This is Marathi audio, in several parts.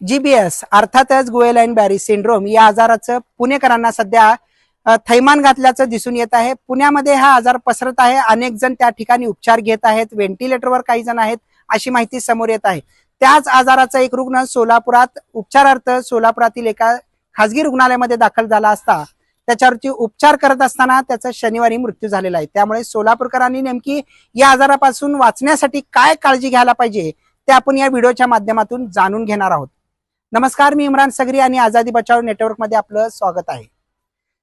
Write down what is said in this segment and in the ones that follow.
जीबीएस अर्थातच गुएलाइन बॅरी सिंड्रोम या आजाराचं पुणेकरांना सध्या थैमान घातल्याचं दिसून येत आहे. पुण्यामध्ये हा आजार पसरत आहे. अनेक जण त्या ठिकाणी उपचार घेत आहेत. व्हेंटिलेटरवर काही जण आहेत अशी माहिती समोर येत आहे. त्याच आजाराचा एक रुग्ण सोलापुरात उपचारार्थ सोलापुरातील एका खासगी रुग्णालयामध्ये दाखल झाला असता त्याच्यावरती उपचार करत असताना त्याचा शनिवारी मृत्यू झालेला आहे. त्यामुळे सोलापूरकरांनी नेमकी या आजारापासून वाचण्यासाठी काय काळजी घ्यायला पाहिजे ते आपण या व्हिडिओच्या माध्यमातून जाणून घेणार आहोत. नमस्कार, मी इम्रान सगरी आणि आझादी बचाव नेटवर्कमध्ये आपलं स्वागत आहे.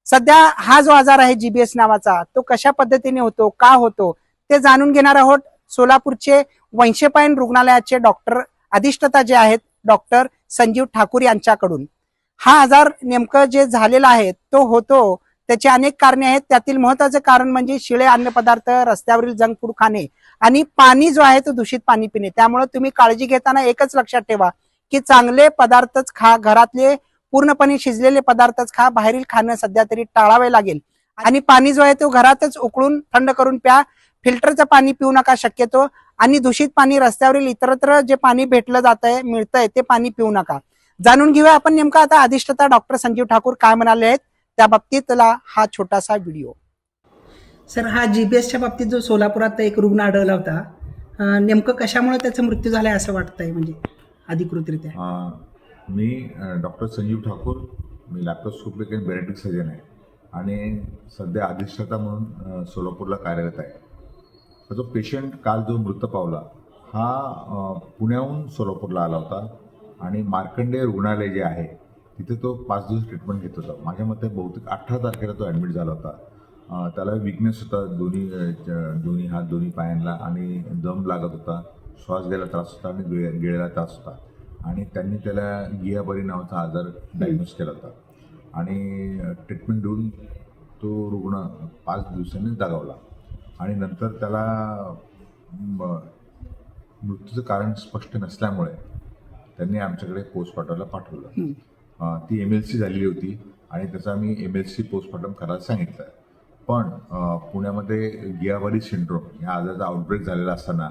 सध्या हा जो आजार आहे जीबीएस नावाचा तो कशा पद्धतीने होतो, का होतो ते जाणून घेणार आहोत. सोलापूरचे वंशपायन रुग्णालयाचे डॉक्टर अधिष्ठाता जे आहेत डॉक्टर संजीव ठाकूर यांच्याकडून हा आजार नेमकं जे झालेला आहे तो होतो त्याची अनेक कारणे आहेत. त्यातील महत्वाचं कारण म्हणजे शिळे अन्नपदार्थ, रस्त्यावरील जंक फूड खाणे आणि पाणी जो आहे तो दूषित पाणी पिणे. त्यामुळे तुम्ही काळजी घेताना एकच लक्षात ठेवा की चांगले पदार्थच खा, घरातले पूर्णपणे शिजलेले पदार्थच खा, बाहेरील खाणं सध्या तरी टाळावे लागेल. आणि पाणी जो आहे तो घरातच उकळून थंड करून प्या. फिल्टरचं पाणी पिऊ नका शक्यतो. आणि दूषित पाणी, रस्त्यावरील इतरत्र जे पाणी भेटलं जात आहे, मिळतंय ते पाणी पिऊ नका. जाणून घेऊया आपण नेमका आता अधिष्ठाता डॉक्टर संजीव ठाकूर काय म्हणाले आहेत त्या बाबतीतला हा छोटासा व्हिडिओ. सर, हा जीबीएसच्या बाबतीत जो सोलापुरात एक रुग्ण आढळला होता, नेमकं कशामुळे त्याचा मृत्यू झालाय असं वाटतंय म्हणजे अधिकृतरित्या? मी डॉक्टर संजीव ठाकूर, मी लॅप्रोस्कोपिक अँड बेरेटिक सर्जन आहे आणि सध्या अधिष्ठाता म्हणून सोलापूरला कार्यरत आहे. जो पेशंट काल जो मृत पावला हा पुण्याहून सोलापूरला आला होता आणि मार्कंडेय रुग्णालय जे आहे तिथे तो 5 दिवस ट्रीटमेंट घेत होता. माझ्या मते बहुतेक 18 तारखेला तो ॲडमिट झाला होता. त्याला विकनेस होता दोन्ही हात, दोन्ही पायांना आणि दम लागत होता, श्वास घ्यायला त्रास होता आणि गिळायला त्रास होता आणि त्यांनी त्याला गियाबारी नावाचा आजार डायग्नोज केला होता आणि ट्रीटमेंट देऊन तो रुग्ण 5 दिवसांनी दगावला आणि नंतर त्याला मृत्यूचं कारण स्पष्ट नसल्यामुळे त्यांनी आमच्याकडे पोस्टमॉर्टमला पाठवलं. ती MLC झालेली होती आणि त्याचा आम्ही MLC पोस्टमॉर्टम करायला सांगितलं. पण पुण्यामध्ये गियाबारी सिंड्रोम ह्या आजाराचा आउटब्रेक झालेला असताना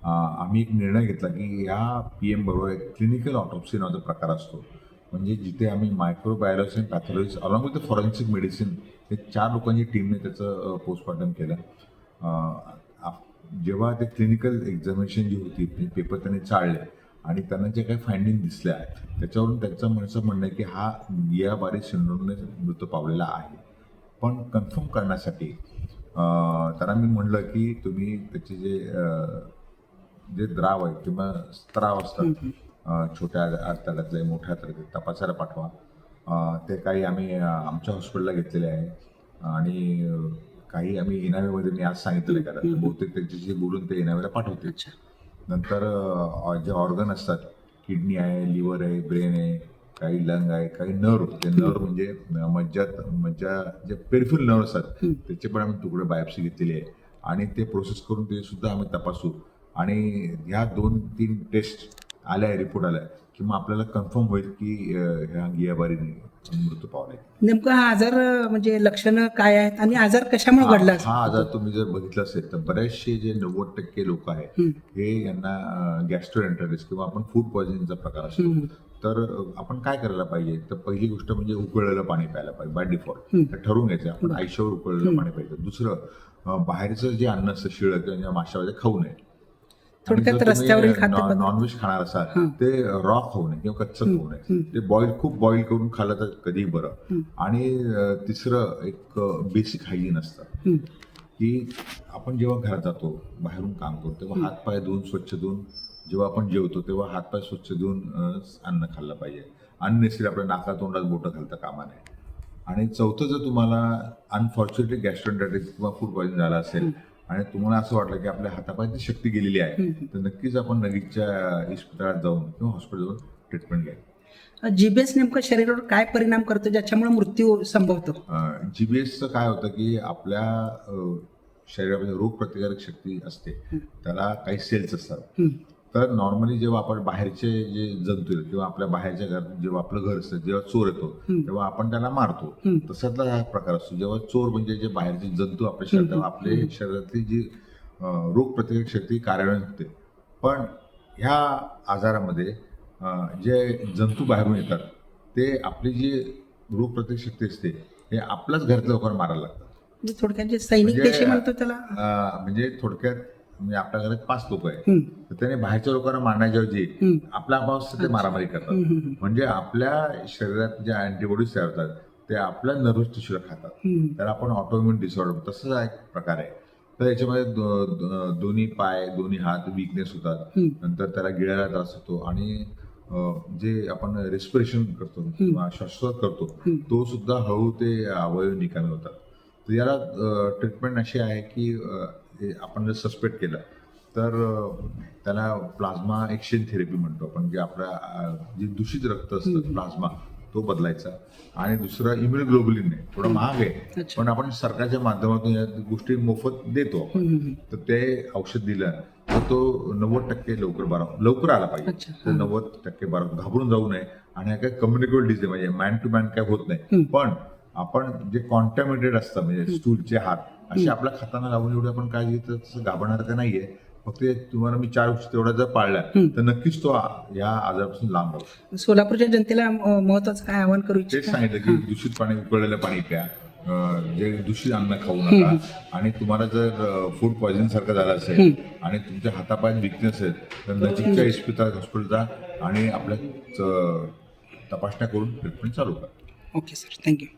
आम्ही एक निर्णय घेतला की या PM बरोबर एक क्लिनिकल ऑटोप्सी नावाचा प्रकार असतो, म्हणजे जिथे आम्ही मायक्रोबायोलॉजी आणि pathology along with the forensic medicine हे 4 लोकांची टीमने त्याचं पोस्टमॉर्टम केलं. जेव्हा ते क्लिनिकल एक्झामिनेशन जी होती पेपर त्यांनी चाळले आणि त्यांना जे काही फाइंडिंग दिसल्या त्याच्यावरून त्यांचं म्हणणं आहे की हा गियाबारी सिंड्रोमने मृत्यू पावलेला आहे. पण कन्फर्म करण्यासाठी त्यांना मी म्हणलं की तुम्ही त्याचे जे द्राव आहे किंवा स्त्राव असतात छोट्या आतड्यातले, मोठ्या आतड्यातले तपासायला पाठवा. ते काही आम्ही आमच्या हॉस्पिटलला घेतलेले आहे आणि काही आम्ही इनावेमध्ये मी आज सांगितलं कारण बहुतेक त्यांच्याशी बोलून ते इनावेला पाठवते. नंतर जे ऑर्गन असतात, किडनी आहे, लिव्हर आहे, ब्रेन आहे, काही लंग आहे, काही नर्व, ते नर्व म्हणजे मज्जा जे पेरिफेरल नर्व असतात त्याचे पण आम्ही तुकडे बायोप्सी घेतलेली आहे आणि ते प्रोसेस करून ते सुद्धा आम्ही तपासू आणि ह्या 2-3 टेस्ट आल्या, रिपोर्ट आल्या की मग आपल्याला कन्फर्म होईल की ह्या गियाबारीने मृत्यू पावलाय. नेमकं हा आजार म्हणजे लक्षणं काय आहेत आणि आजार कशामुळे घडला? हा आजार तुम्ही जर बघितलं असेल तर बरेचसे जे 90% लोक आहेत हे यांना गॅस्ट्रोएंटरायटिस किंवा आपण फूड पॉयझनिंगचा प्रकार असतो. तर आपण काय करायला पाहिजे, तर पहिली गोष्ट म्हणजे उकळलेलं पाणी प्यायला पाहिजे बाय डिफॉल्ट. तर ठरवून घ्यायचं आपण आयुष्यावर उकळलेलं पाणी प्यायचं. दुसरं, बाहेरचं जे अन्न असतं शिळं किंवा माशामध्ये खाऊ नये. थोडक्यात रस्त्यावरील खाद्य नॉनव्हेज खाणार असाल ते रॉ खाऊ नये किंवा कच्चं खाऊ नये. ते खूप बॉईल करून खाल्लं तर कधीही बरं. आणि तिसरं एक बेसिक हायजीन असतं की आपण जेव्हा घरात जातो, बाहेरून काम करतो तेव्हा हातपाय धुवून, स्वच्छ धुवून, जेव्हा आपण जेवतो तेव्हा हातपाय स्वच्छ धुवून अन्न खाल्लं पाहिजे. अननेसेसरी आपल्या नाका तोंडात बोटं घालता कामा नये. आणि चौथं, जर तुम्हाला अनफॉर्च्युनेटली गॅस्ट्रोएंटरायटिस किंवा फूड पॉयझन झालं असेल आणि तुम्हाला असं वाटलं की आपल्या हातापायची शक्ती गेलेली आहे तर नक्कीच आपण नजीकच्या इस्पितळात जाऊन किंवा हॉस्पिटल जाऊन ट्रीटमेंट घ्या. जीबीएस नेमकं शरीरावर काय परिणाम करतो ज्याच्यामुळे मृत्यू संभवतो? जीबीएसचं काय होतं की आपल्या शरीरामध्ये रोगप्रतिकारक शक्ती असते, त्याला काही सेल्स असतात. तर नॉर्मली जेव्हा आपण बाहेरचे जे जंतू किंवा आपल्या बाहेरच्या घरात जेव्हा आपलं घर असतं, जेव्हा चोर येतो तेव्हा आपण त्याला मारतो. तसातला हा प्रकार असतो. जेव्हा चोर म्हणजे जे बाहेरचे जंतू आपल्या शरीरात, तेव्हा आपल्या शरीरातली जी रोगप्रतिकारक शक्ती कार्यान्वित होते. पण ह्या आजारामध्ये जे जंतू बाहेरून येतात ते आपली जी रोगप्रतिशक्ती असते हे आपल्याच घरातल्या लोकांना मारायला लागतात. म्हणजे थोडक्यात जे सैनिक म्हणजे, पेशी म्हणतो त्याला. म्हणजे थोडक्यात म्हणजे आपल्या घरात 5 लोक आहेत हम्म, तर त्याने बाहेरच्या लोकांना मारण्याऐवजी हम्म. आपल्या आपापसात ते मारामारी करतात. म्हणजे आपल्या शरीरात जे अँटीबॉडीज तयार होतात ते आपल्या नर्व्हस टिश्यूला खातात. हम्म. तर आपण ऑटोइम्युन डिसऑर्डर तसंच एक प्रकार आहे. तर याच्यामध्ये दोन्ही पाय दोन्ही हात विकनेस होतात. नंतर त्याला गिळायला त्रास होतो आणि जे आपण रेस्पिरेशन करतो किंवा श्वासोच्छ्वास करतो तो सुद्धा हळू ते अवयव निकामी होतात. तर याला ट्रीटमेंट अशी आहे की हे आपण जर सस्पेक्ट केलं तर त्याला प्लाझ्मा एक्सचेंज थेरपी म्हणतो आपण, जे आपल्या जे दूषित रक्त असतं प्लाझ्मा तो बदलायचा. आणि दुसरं इम्युनोग्लोबुलिन आहे, थोडं महाग आहे अच्छा. पण आपण सरकारच्या माध्यमातून या गोष्टी मोफत देतो आपण. तर ते औषध दिलं तर तो 90% लवकर आला पाहिजे. अच्छा. तर 90% बरा, घाबरून जाऊ नये. आणि हा काही कम्युनिकेबल डिझीज म्हणजे मॅन टू मॅन काय होत नाही. पण आपण जे कॉन्टॅमिनेटेड असतं म्हणजे स्टूलचे हात असे आपल्या खाताना लावून एवढे आपण काय घेतो तसं घाबरणार का नाहीये. फक्त तुम्हाला मी 4 गोष्टी तेवढ्या जर पाळल्या तर नक्कीच तो या आजारापासून लांब राहू. सोलापूरच्या जनतेला महत्वाचं काय आवाहन करू तेच इच्छिता? सांगितलं की दूषित पाणी, उकळलेलं पाणी प्या, जे दूषित अन्न खाऊ नका. आणि तुम्हाला जर फूड पॉयझनिंग सारखं झालं असेल आणि तुमच्या हातापायात विकनेस असेल तर नजीकच्या हॉस्पिटल जा आणि आपल्या तपासण्या करून ट्रीटमेंट चालू करा. Okay sir, thank you.